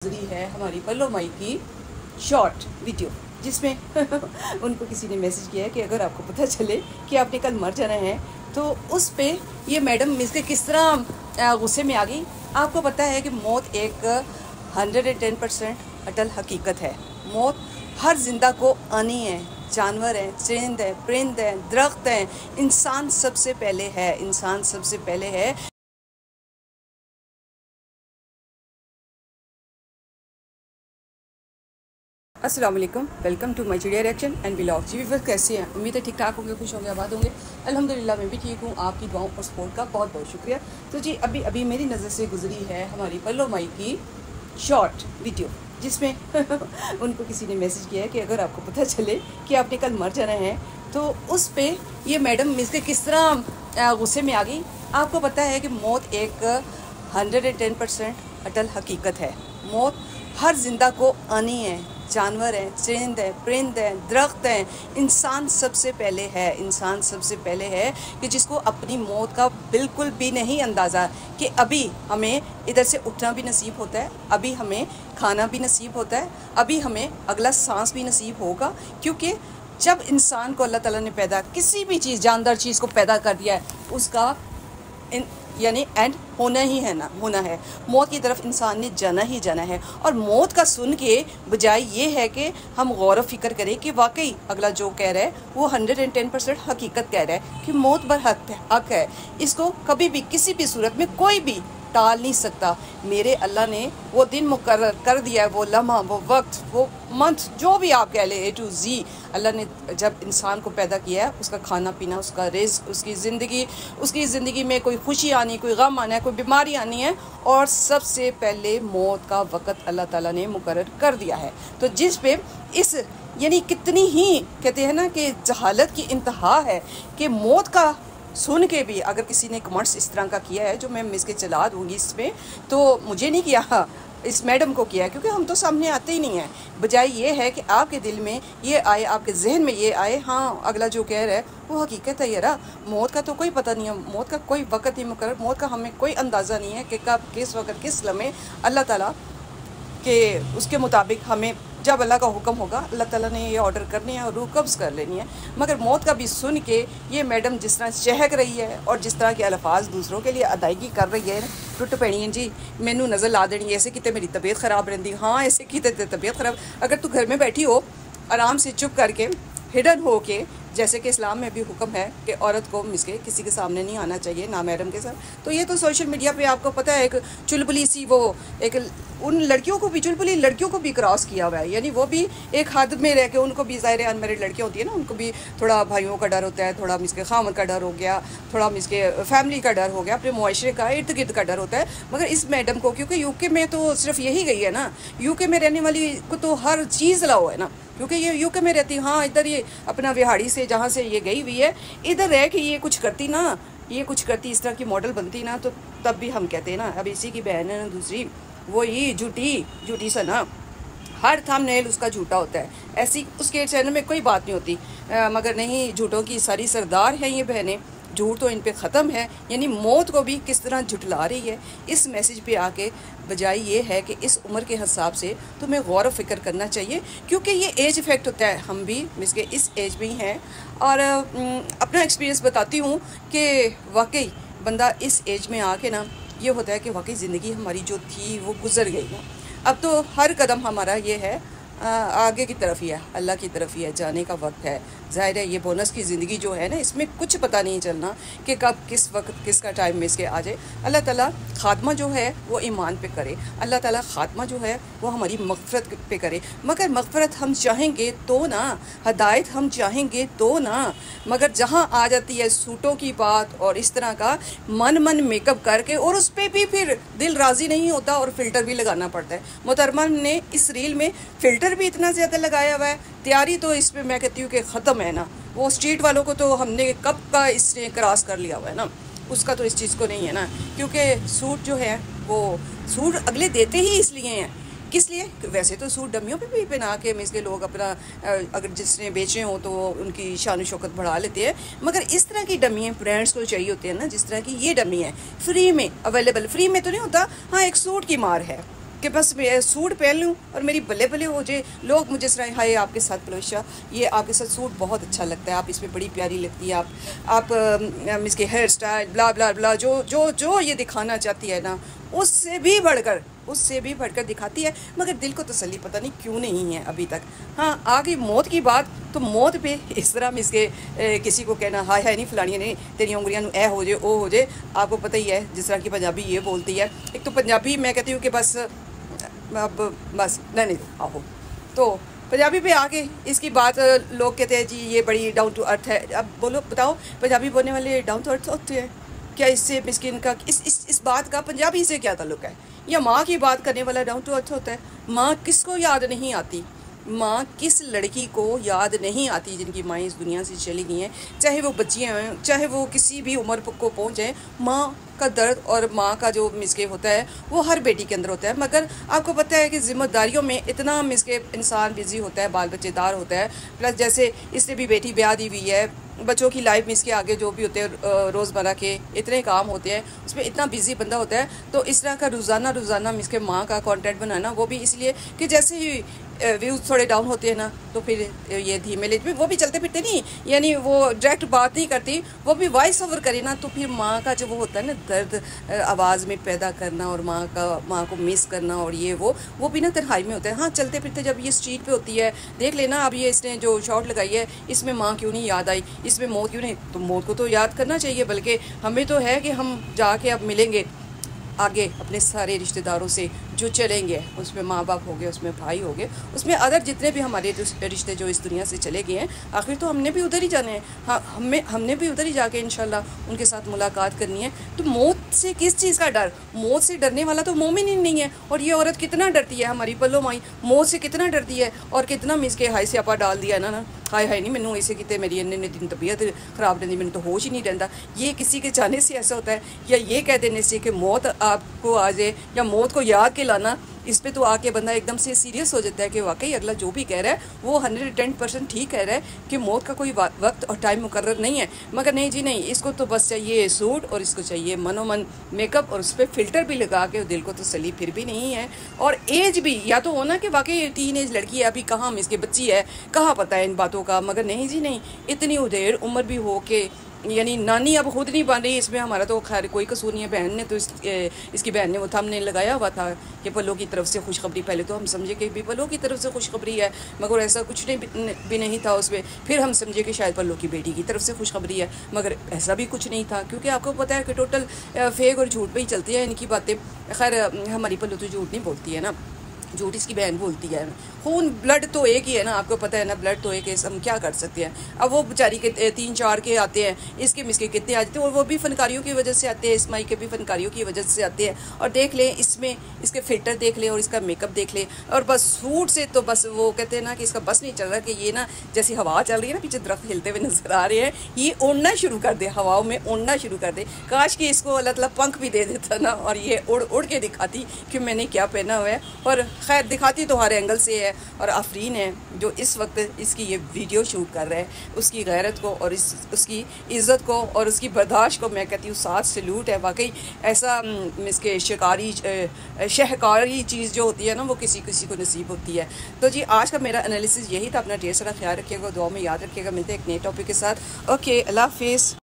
गुजरी है हमारी पल्लो माई की शॉर्ट वीडियो, जिसमें उनको किसी ने मैसेज किया है कि अगर आपको पता चले कि आपने कल मर जाना है तो उस पे ये मैडम मिसके किस तरह गुस्से में आ गई। आपको पता है कि मौत एक 110% अटल हकीकत है। मौत हर जिंदा को आनी है। जानवर हैं, चरिंद हैं, परिंद हैं, दरख्त हैं, इंसान सबसे पहले है। इंसान सबसे पहले है। अस्सलाम वालेकुम, welcome to my Chidiya reaction and vlog. जी व्यूअर्स, कैसे हैं? उम्मीद है ठीक ठाक होंगे, खुश होंगे, आबाद होंगे। अल्हम्दुलिल्लाह मैं भी ठीक हूँ। आपकी दुआओं और सपोर्ट का बहुत बहुत शुक्रिया। तो जी अभी मेरी नज़र से गुजरी है हमारी पल्लो माई की शॉर्ट वीडियो, जिसमें उनको किसी ने मैसेज किया है कि अगर आपको पता चले कि आपने कल मर जाना है तो उस पे ये मैडम मिसके किस तरह गुस्से में आ गई। आपको पता है कि मौत एक 110% अटल हकीकत है। मौत हर जिंदा को आनी है। जानवर हैं, चरिंद हैं, परिंद हैं, दरख्त हैं, इंसान सबसे पहले है। इंसान सबसे पहले है कि जिसको अपनी मौत का बिल्कुल भी नहीं अंदाज़ा कि अभी हमें इधर से उठना भी नसीब होता है, अभी हमें खाना भी नसीब होता है, अभी हमें अगला सांस भी नसीब होगा। क्योंकि जब इंसान को अल्लाह ताला ने पैदा, किसी भी चीज़, जानदार चीज़ को पैदा कर दिया है, उसका यानी एंड होना ही है ना, होना है। मौत की तरफ इंसान ने जाना ही जाना है। और मौत का सुन के बजाय ये है कि हम गौर फिक्र करें कि वाकई अगला जो कह रहा है वो 110% हकीकत कह रहा है कि मौत बर हक है। इसको कभी भी किसी भी सूरत में कोई भी टाल नहीं सकता। मेरे अल्लाह ने वो दिन मुकर्रर कर दिया है, वो लम्हा, वो वक्त, वो मंथ, जो भी आप कह ले, A to Z। अल्लाह ने जब इंसान को पैदा किया है, उसका खाना पीना, उसका रिज़्क़, उसकी ज़िंदगी में कोई खुशी आनी, कोई गम आना है, कोई बीमारी आनी है, और सबसे पहले मौत का वक़्त अल्लाह ताला ने मुकर्रर कर दिया है। तो जिस पे इस यानी कितनी ही कहते हैं ना कि जहालत की इंतहा है कि मौत का सुन के भी अगर किसी ने कमेंट्स इस तरह का किया है, जो मैं मिस के चला दूँगी इसमें, तो मुझे नहीं किया, इस मैडम को किया है, क्योंकि हम तो सामने आते ही नहीं हैं। बजाय ये है कि आपके दिल में ये आए, आपके जहन में ये आए, हाँ अगला जो कह रहा है वो हकीकत है। यार मौत का तो कोई पता नहीं है, मौत का कोई वक़्त नहीं मुकर्रर, मौत का हमें कोई अंदाज़ा नहीं है कि कब, किस वक्त, किस लम्हे अल्लाह ताला के उसके मुताबिक हमें, जब अल्लाह का हुक्म होगा, अल्लाह ताला ने ये ऑर्डर करनी है और रूह कब्ज़ कर लेनी है। मगर मौत का भी सुन के ये मैडम जिस तरह चहक रही है और जिस तरह के अल्फाज दूसरों के लिए अदायगी कर रही है, टुट पैनी है जी, मैनू नज़र ला देनी, ऐसे किते मेरी तबीयत ख़राब रहती। हाँ, ऐसे किते तबीयत ख़राब। अगर तू घर में बैठी हो आराम से चुप करके, हिडन हो के, जैसे कि इस्लाम में भी हुक्म है कि औरत को मिसके किसी के सामने नहीं आना चाहिए, ना मैडम के साथ। तो ये तो सोशल मीडिया पे आपको पता है, एक चुलबुली सी, वो एक उन लड़कियों को भी, चुलबुली लड़कियों को भी क्रॉस किया हुआ है। यानी वो भी एक हद में रह के, उनको भी ज़ाहिर अनमैरिड लड़कियाँ होती है ना, उनको भी थोड़ा भाइयों का डर होता है, थोड़ा मिसके खामन का डर हो गया, थोड़ा मिसके फैमिली का डर हो गया, अपने मुआशरे का, इर्द गिर्द का डर होता है। मगर इस मैडम को, क्योंकि यूके में तो सिर्फ यही गई है ना, यूके में रहने वाली को तो हर चीज़ अलाउ है ना, क्योंकि ये यूके में रहती। हाँ, इधर ये अपना विहाड़ी से जहाँ से ये गई हुई है, इधर रह के ये कुछ करती ना, ये कुछ करती, इस तरह की मॉडल बनती ना, तो तब भी हम कहते हैं ना, अब इसी की बहन है ना दूसरी, वो ही झूठी सा ना, हर थंबनेल उसका झूठा होता है। ऐसी उसके चैनल में कोई बात नहीं होती। मगर नहीं, झूठों की सारी सरदार हैं ये बहनें, झूठ तो इन पे ख़त्म है। यानी मौत को भी किस तरह झुठला रही है इस मैसेज पे आके। बजाय ये है कि इस उम्र के हिसाब से तुम्हें गौर व फिक्र करना चाहिए, क्योंकि ये एज इफ़ेक्ट होता है। हम भी मिसके इस एज में ही हैं, और अपना एक्सपीरियंस बताती हूँ कि वाकई बंदा इस एज में आके ना, ये होता है कि वाकई ज़िंदगी हमारी जो थी वो गुजर गई ना। अब तो हर कदम हमारा ये है आगे की तरफ ही है, अल्लाह की तरफ ही है, जाने का वक्त है। ज़ाहिर है ये बोनस की ज़िंदगी जो है ना, इसमें कुछ पता नहीं चलना कि कब, किस वक्त, किसका टाइम मिस के आ जाए। अल्लाह ताला ख़ात्मा जो है वो ईमान पे करे, अल्लाह ताला ख़ात्मा जो है वो हमारी मग़फ़िरत पे करे। मगर मग़फ़िरत हम चाहेंगे तो ना, हदायत हम चाहेंगे तो ना। मगर जहाँ आ जाती है सूटों की बात और इस तरह का मन मेकअप करके, और उस पर भी फिर दिल राज़ी नहीं होता और फ़िल्टर भी लगाना पड़ता है। मोहतरमा ने इस रील में फ़िल्टर भी इतना ज़्यादा लगाया हुआ है, तैयारी तो इस पर मैं कहती हूँ कि ख़त्म है ना। वो स्ट्रीट वालों को तो हमने कब का इसने क्रॉस कर लिया हुआ है ना, उसका तो इस चीज़ को नहीं है ना। क्योंकि सूट जो है वो सूट अगले देते ही इसलिए हैं, किस लिए? वैसे तो सूट डमियों पे भी पहना के मिसके लोग अपना, अगर जिसने बेचे हो तो उनकी शान शौकत बढ़ा लेते हैं। मगर इस तरह की डमियाँ ब्रांड्स को चाहिए होते हैं ना, जिस तरह की ये डमी है, फ्री में अवेलेबल। फ्री में तो नहीं होता, हाँ एक सूट की मार है, कि बस मैं सूट पहन लूँ और मेरी बल्ले बल्ले हो जाए, लोग मुझे सराय हाय आपके साथ पलोशा, ये आपके साथ सूट बहुत अच्छा लगता है, आप इसमें बड़ी प्यारी लगती है, आप इसके हेयर स्टाइल ब्ला ब्ला ब्ला जो जो जो ये दिखाना चाहती है ना, उससे भी बढ़कर दिखाती है, मगर दिल को तसल्ली पता नहीं क्यों नहीं है अभी तक। हाँ, आ गई मौत की बात, तो मौत पे इस तरह इसके किसी को कहना हाय हाय नहीं फलानी नहीं तेरी उंगलियां ए हो जाए ओ हो जाए, आपको पता ही है जिस तरह की पंजाबी ये बोलती है। एक तो पंजाबी मैं कहती हूँ कि बस अब बस नहीं आहो, तो पंजाबी पे आके इसकी बात लोग कहते हैं जी ये बड़ी डाउन टू अर्थ है। अब बोलो बताओ, पंजाबी बोलने वाले डाउन टू अर्थ होते हैं क्या? इससे मिस्किन का इस बात का पंजाबी से क्या ताल्लुक है? या माँ की बात करने वाला डाउन टू अर्थ होता है? माँ किसको याद नहीं आती? माँ किस लड़की को याद नहीं आती जिनकी माएँ इस दुनिया से चली गई हैं, चाहे वो बच्चियाँ हैं, चाहे वो किसी भी उम्र को पहुँच माँ का दर्द और माँ का जो मिसके होता है वो हर बेटी के अंदर होता है। मगर आपको पता है कि जिम्मेदारियों में इतना मिसके इंसान बिजी होता है, बाल बच्चेदार होता है, प्लस जैसे इसने भी बेटी ब्याह दी हुई है, बच्चों की लाइफ में इसके आगे जो भी होते हैं रोज़मर्रा के इतने काम होते हैं, उसमें इतना बिजी बंदा होता है। तो इस तरह का रोज़ाना इसके माँ का कंटेंट बनाना, वो भी इसलिए कि जैसे ही व्यूज़ थोड़े डाउन होते हैं ना, तो फिर ये धीमे में वो भी चलते फिरते नहीं, यानी वो डायरेक्ट बात नहीं करती, वो भी वॉइस ओवर करे ना, तो फिर माँ का जो वो होता है ना दर्द आवाज़ में पैदा करना और माँ को मिस करना और ये वो भी ना तन्हाई में होता है। हाँ, चलते फिरते जब ये स्ट्रीट पे होती है, देख लेना अब ये इसने जो शॉट लगाई है इसमें माँ क्यों नहीं याद आई, इसमें मौत क्यों नहीं, तो मौत को तो याद करना चाहिए, बल्कि हमें तो है कि हम जाके अब मिलेंगे आगे अपने सारे रिश्तेदारों से जो चलेंगे, उसमें माँ बाप हो गए, उसमें भाई हो गए, उसमें अदर जितने भी हमारे रिश्ते जो इस दुनिया से चले गए हैं, आखिर तो हमने भी उधर ही जाने हैं। हाँ, हमने भी उधर ही जाके इंशाल्लाह उनके साथ मुलाकात करनी है। तो मौत से किस चीज़ का डर? मौत से डरने वाला तो मोमिन ही नहीं है। और ये औरत कितना डरती है, हमारी पल्लो माई मौत से कितना डरती है, और कितना मिस के हाय स्यापा डाल दिया ना हाय हाय नहीं मैनू इसे कितने मेरी इन्ने दिन तबीयत खराब रहती, मैंने तो होश ही नहीं रहता। ये किसी के चाहने से ऐसा होता है, या ये कह देने से कि मौत आपको आ जाए, या मौत को याद के लाना, इस पे तो आके बंदा एकदम से सीरियस हो जाता है कि वाकई अगला जो भी कह रहा है वो 110% ठीक कह रहा है कि मौत का कोई वक्त और टाइम मुकर्रर नहीं है। मगर नहीं जी नहीं, इसको तो बस चाहिए सूट और इसको चाहिए मनोमन मेकअप और उस पर फिल्टर भी लगा के, दिल को तो सली फिर भी नहीं है। और एज भी या तो होना कि वाकई टीन एज लड़की है, अभी कहाँ इसकी बच्ची है, कहाँ पता है इन बातों का। मगर नहीं जी नहीं, इतनी उधेड़ उम्र भी हो के, यानी नानी अब खुद नहीं बन रही, इसमें हमारा तो खैर कोई कसूर नहीं है। बहन ने तो इसकी बहन ने वो थंबनेल लगाया हुआ था कि पल्लो की तरफ से खुशखबरी, पहले तो हम समझे कि भी पल्लो की तरफ से खुशखबरी है, मगर ऐसा कुछ भी नहीं था उसमें। फिर हम समझे कि शायद पल्लो की बेटी की तरफ से खुशखबरी है, मगर ऐसा भी कुछ नहीं था, क्योंकि आपको पता है कि टोटल फेक और झूठ पे ही चलती है इनकी बातें। खैर हमारी पल्लो तो झूठ नहीं बोलती है ना, झूठ इसकी बहन बोलती है। खून ब्लड तो एक ही है ना, आपको पता है ना, ब्लड तो एक है, हम क्या कर सकते हैं। अब वो बेचारी के 3-4 के आते हैं, इसके मिसके कितने आ जाते हैं, और वो भी फनकारियों की वजह से आते हैं, इस्माई के भी फनकारियों की वजह से आते हैं। और देख लें इसमें इसके फिल्टर देख लें और इसका मेकअप देख लें, और बस सूट से तो बस वो कहते हैं ना कि इसका बस नहीं चल रहा, कि ये ना जैसी हवा चल रही है ना, पीछे दरख्त हिलते हुए नजर आ रहे हैं, ये उड़ना शुरू कर दे, हवाओं में उड़ना शुरू कर दे। काश कि इसको अल्लाह ताला पंख भी दे देता ना, और ये उड़ उड़ के दिखाती कि मैंने क्या पहना हुआ है। और खैर दिखाती तो हर एंगल से है। और आफरीन है जो इस वक्त इसकी ये वीडियो शूट कर रहा है, उसकी गैरत को और उसकी इज़्ज़त को और उसकी बर्दाश्त को मैं कहती हूँ साथ सलूट है। वाकई ऐसा इसके शहकारी चीज़ जो होती है ना, वो किसी को नसीब होती है। तो जी आज का मेरा एनालिसिस यही था। अपना ढेर सारा ख्याल रखिएगा, दुआ में याद रखिएगा। मिलते हैं एक नए टॉपिक के साथ। ओके, अल्लाह हाफिज़।